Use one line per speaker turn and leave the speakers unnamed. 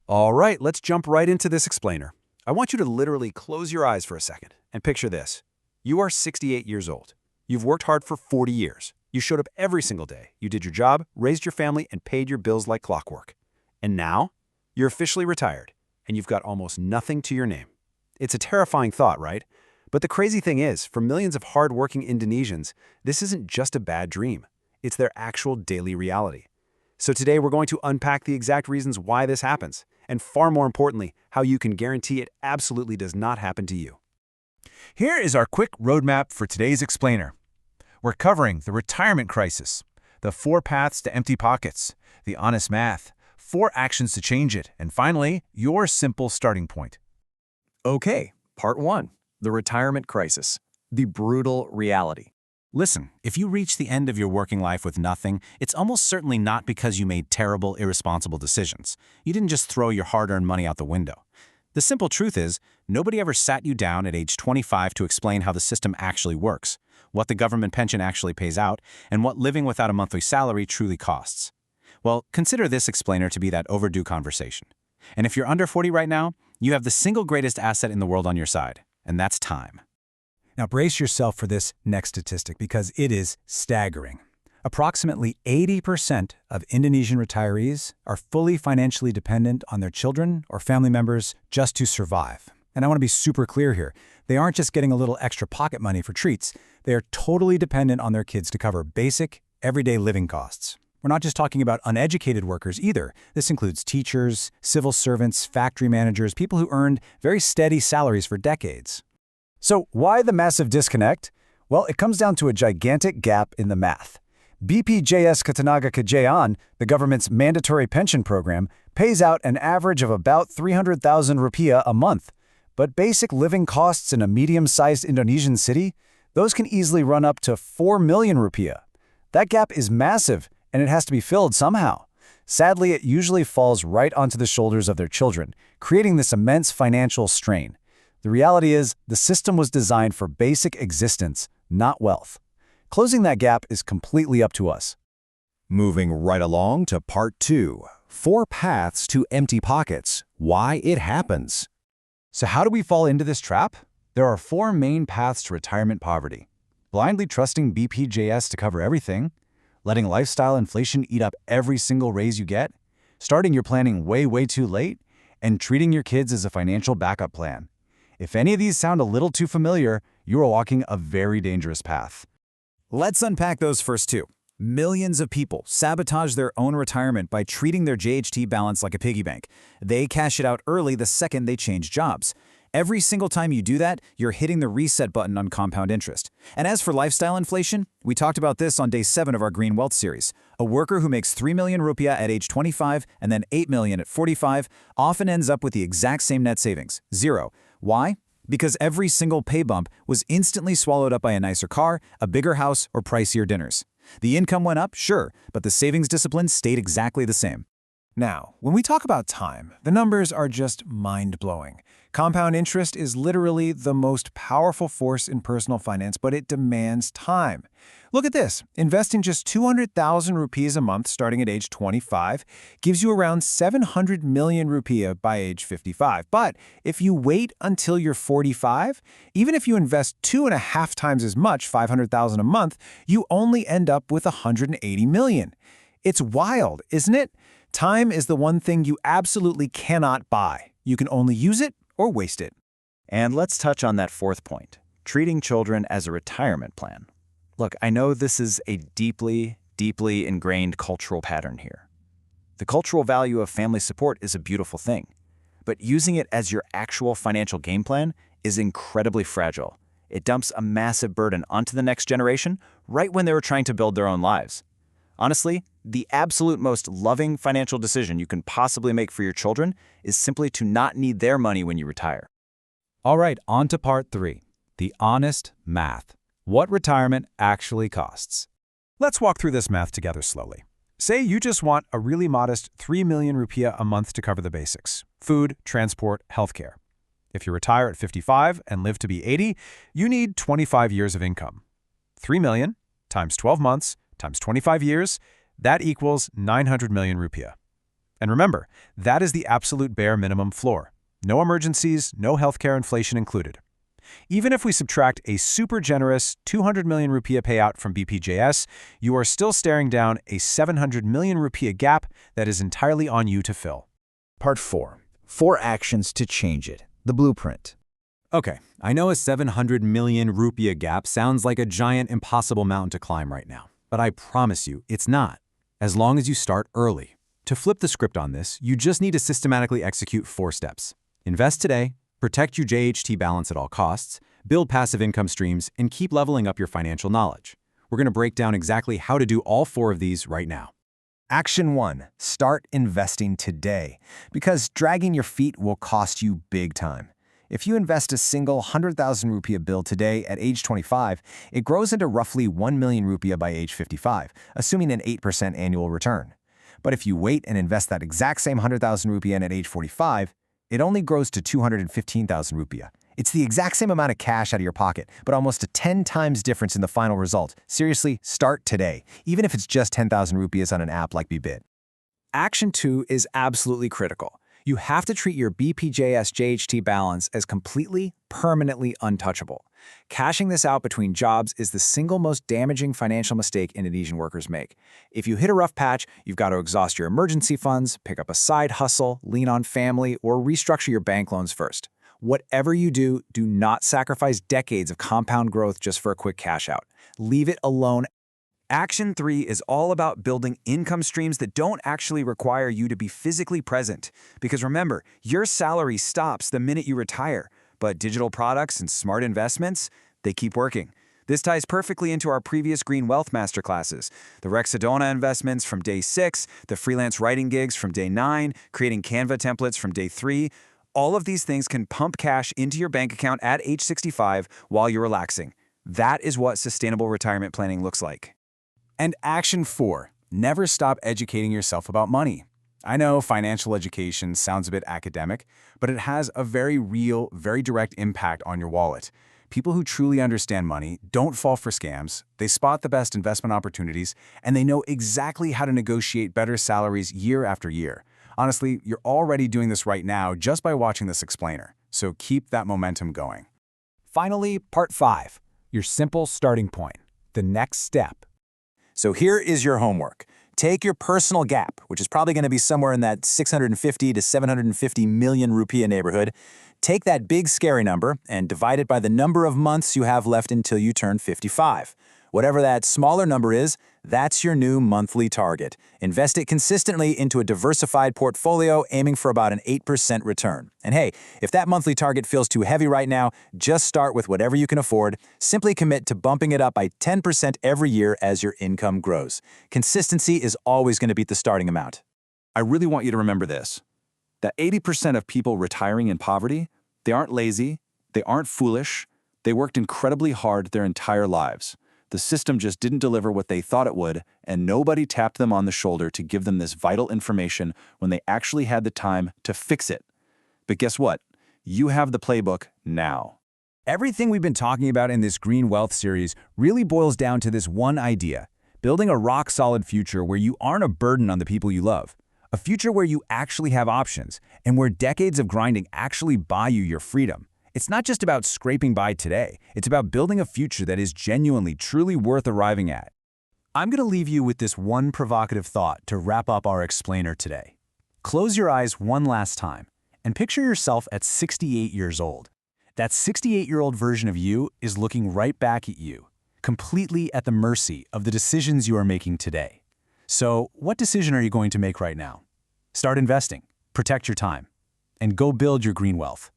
All right, let's jump right into this explainer. I want you to literally close your eyes for a second and picture this. You are 68 years old. You've worked hard for 40 years. You showed up every single day. You did your job, raised your family, and paid your bills like clockwork. And now, you're officially retired, and you've got almost nothing to your name. It's a terrifying thought, right? But the crazy thing is, for millions of hard-working Indonesians, this isn't just a bad dream. It's their actual daily reality. So today we're going to unpack the exact reasons why this happens, and far more importantly, how you can guarantee it absolutely does not happen to you.
Here is our quick roadmap for today's explainer. We're covering the retirement crisis, the 4 paths to empty pockets, the honest math, 4 actions to change it, and finally, your simple starting point.
Okay, part 1, the retirement crisis, the brutal reality.
Listen, if you reach the end of your working life with nothing, it's almost certainly not because you made terrible, irresponsible decisions. You didn't just throw your hard-earned money out the window. The simple truth is, nobody ever sat you down at age 25 to explain how the system actually works, what the government pension actually pays out, and what living without a monthly salary truly costs. Well, consider this explainer to be that overdue conversation. And if you're under 40 right now, you have the single greatest asset in the world on your side, and that's time.
Now brace yourself for this next statistic because it is staggering. Approximately 80% of Indonesian retirees are fully financially dependent on their children or family members just to survive. And I want to be super clear here. They aren't just getting a little extra pocket money for treats. They are totally dependent on their kids to cover basic, everyday living costs. We're not just talking about uneducated workers either. This includes teachers, civil servants, factory managers, people who earned very steady salaries for decades. So why the massive disconnect? Well, it comes down to a gigantic gap in the math. BPJS Ketenagakerjaan, the government's mandatory pension program, pays out an average of about 300,000 rupiah a month. But basic living costs in a medium-sized Indonesian city, those can easily run up to 4 million rupiah. That gap is massive, and it has to be filled somehow. Sadly, it usually falls right onto the shoulders of their children, creating this immense financial strain. The reality is, the system was designed for basic existence, not wealth. Closing that gap is completely up to us.
Moving right along to part 2, 4 paths to empty pockets, why it happens.
So how do we fall into this trap? There are 4 main paths to retirement poverty. Blindly trusting BPJS to cover everything, letting lifestyle inflation eat up every single raise you get, starting your planning way too late, and treating your kids as a financial backup plan. If any of these sound a little too familiar, you are walking a very dangerous path. Let's unpack those first 2. Millions of people sabotage their own retirement by treating their JHT balance like a piggy bank. They cash it out early the second they change jobs. Every single time you do that, you're hitting the reset button on compound interest. And as for lifestyle inflation, we talked about this on day 7 of our GreenWealth series. A worker who makes 3 million rupiah at age 25 and then 8 million at 45 often ends up with the exact same net savings, 0. Why? Because every single pay bump was instantly swallowed up by a nicer car, a bigger house, or pricier dinners. The income went up, sure, but the savings discipline stayed exactly the same. Now, when we talk about time, the numbers are just mind-blowing. Compound interest is literally the most powerful force in personal finance, but it demands time. Look at this. Investing just 200,000 rupees a month starting at age 25 gives you around 700 million rupiah by age 55. But if you wait until you're 45, even if you invest 2.5 times as much, 500,000 a month, you only end up with 180 million. It's wild, isn't it? Time is the one thing you absolutely cannot buy. You can only use it or waste it.
And let's touch on that 4th point, treating children as a retirement plan. Look, I know this is a deeply ingrained cultural pattern here. The cultural value of family support is a beautiful thing, but using it as your actual financial game plan is incredibly fragile. It dumps a massive burden onto the next generation right when they were trying to build their own lives. Honestly, the absolute most loving financial decision you can possibly make for your children is simply to not need their money when you retire.
All right, on to part 3, the honest math. What retirement actually costs. Let's walk through this math together slowly. Say you just want a really modest 3 million rupiah a month to cover the basics: food, transport, healthcare. If you retire at 55 and live to be 80, you need 25 years of income. 3 million times 12 months times 25 years, that equals 900 million rupiah.
And remember, that is the absolute bare minimum floor. No emergencies, no healthcare inflation included. Even if we subtract a super generous 200 million rupiah payout from BPJS, you are still staring down a 700 million rupiah gap that is entirely on you to fill.
Part 4. 4 actions to change it. The blueprint.
Okay, I know a 700 million rupiah gap sounds like a giant impossible mountain to climb right now, but I promise you, it's not, as long as you start early. To flip the script on this, you just need to systematically execute 4 steps. Invest today, protect your JHT balance at all costs, build passive income streams, and keep leveling up your financial knowledge. We're going to break down exactly how to do all 4 of these right now.
Action 1. Start investing today, because dragging your feet will cost you big time. If you invest a single 100,000 rupiah bill today at age 25, it grows into roughly 1 million rupiah by age 55, assuming an 8% annual return. But if you wait and invest that exact same 100,000 rupiah at age 45, it only grows to 215,000 rupiah. It's the exact same amount of cash out of your pocket, but almost a 10 times difference in the final result. Seriously, start today, even if it's just 10,000 rupiahs on an app like BBIT.
Action 2 is absolutely critical. You have to treat your BPJS JHT balance as completely, permanently untouchable. Cashing this out between jobs is the single most damaging financial mistake Indonesian workers make. If you hit a rough patch, you've got to exhaust your emergency funds, pick up a side hustle, lean on family, or restructure your bank loans first. Whatever you do, do not sacrifice decades of compound growth just for a quick cash out. Leave it alone.
Action 3 is all about building income streams that don't actually require you to be physically present. Because remember, your salary stops the minute you retire, but digital products and smart investments, they keep working. This ties perfectly into our previous GreenWealth masterclasses. The Reksadana investments from day 6, the freelance writing gigs from day 9, creating Canva templates from day 3. All of these things can pump cash into your bank account at age 65 while you're relaxing. That is what sustainable retirement planning looks like.
And action 4, never stop educating yourself about money. I know financial education sounds a bit academic, but it has a very real, very direct impact on your wallet. People who truly understand money don't fall for scams, they spot the best investment opportunities, and they know exactly how to negotiate better salaries year after year. Honestly, you're already doing this right now just by watching this explainer, so keep that momentum going.
Finally, Part 5, your simple starting point, the next step. So here is your homework. Take your personal gap, which is probably going to be somewhere in that 650 to 750 million rupiah neighborhood. Take that big scary number and divide it by the number of months you have left until you turn 55. Whatever that smaller number is, that's your new monthly target. Invest it consistently into a diversified portfolio aiming for about an 8% return. And hey, if that monthly target feels too heavy right now, just start with whatever you can afford. Simply commit to bumping it up by 10% every year as your income grows. Consistency is always going to beat the starting amount.
I really want you to remember this, that 80% of people retiring in poverty, they aren't lazy, they aren't foolish, they worked incredibly hard their entire lives. The system just didn't deliver what they thought it would, and nobody tapped them on the shoulder to give them this vital information when they actually had the time to fix it. But guess what? You have the playbook now.
Everything we've been talking about in this GreenWealth series really boils down to this one idea: building a rock-solid future where you aren't a burden on the people you love. A future where you actually have options, and where decades of grinding actually buy you your freedom. It's not just about scraping by today. It's about building a future that is genuinely, truly worth arriving at. I'm going to leave you with this one provocative thought to wrap up our explainer today. Close your eyes one last time and picture yourself at 68 years old. That 68-year-old version of you is looking right back at you, completely at the mercy of the decisions you are making today. So, what decision are you going to make right now? Start investing, protect your time, and go build your green wealth.